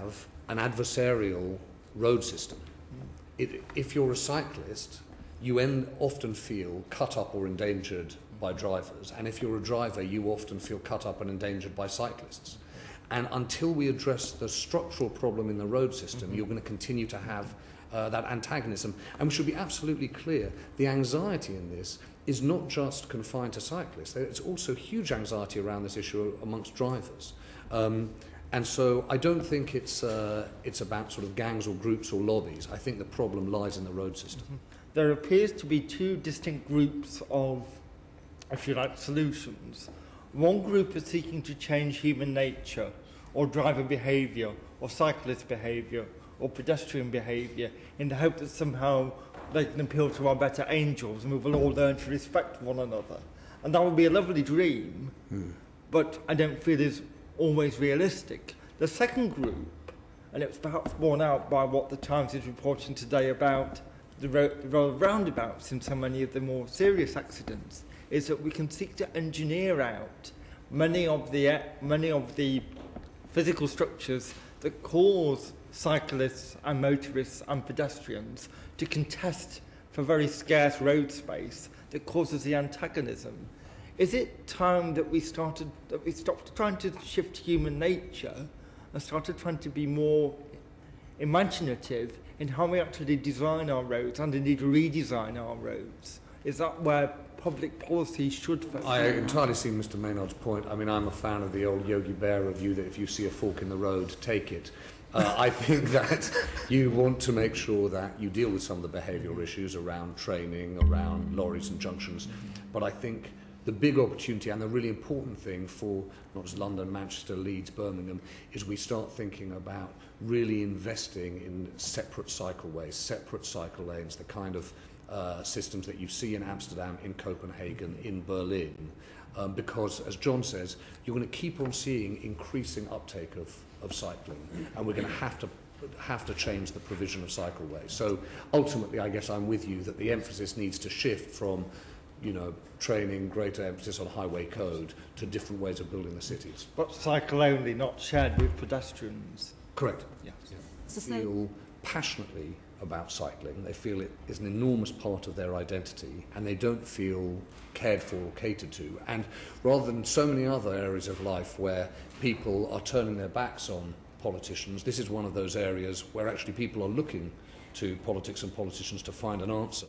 have an adversarial road system. If you're a cyclist, you often feel cut up or endangered by drivers, and if you're a driver, you often feel cut up and endangered by cyclists. And until we address the structural problem in the road system, you're going to continue to have that antagonism. And we should be absolutely clear, the anxiety in this is not just confined to cyclists. There's also huge anxiety around this issue amongst drivers. And so I don't think it's about sort of gangs or groups or lobbies. I think the problem lies in the road system. There appears to be two distinct groups of, if you like, solutions. One group is seeking to change human nature, or driver behaviour, or cyclist behaviour, or pedestrian behaviour, in the hope that somehow they can appeal to our better angels and we will all learn to respect one another. And that would be a lovely dream, but I don't feel is always realistic. The second group, and it's perhaps borne out by what the Times is reporting today about the roundabouts in so many of the more serious accidents, is that we can seek to engineer out many of the physical structures that cause cyclists and motorists and pedestrians to contest for very scarce road space that causes the antagonism. Is it time that we stopped trying to shift human nature and started trying to be more imaginative in how we actually design our roads and indeed redesign our roads? Is that where public policy should focus? I entirely see Mr. Maynard's point. I mean, I'm a fan of the old Yogi Bear review that if you see a fork in the road, take it. I think that you want to make sure that you deal with some of the behavioural issues around training, around lorries and junctions. But I think the big opportunity and the really important thing for not just London, Manchester, Leeds, Birmingham, is we start thinking about really investing in separate cycleways, separate cycle lanes, the kind of systems that you see in Amsterdam, in Copenhagen, in Berlin. Because, as John says, you're going to keep on seeing increasing uptake of cycling, and we're going to have to change the provision of cycleways. So ultimately, I guess I'm with you that the emphasis needs to shift from, training, greater emphasis on highway code to different ways of building the cities. But cycle only, not shared with pedestrians. Correct. Yes. They feel passionately about cycling. They feel it is an enormous part of their identity, and they don't feel cared for or catered to. And rather than so many other areas of life where people are turning their backs on politicians, this is one of those areas where actually people are looking to politics and politicians to find an answer.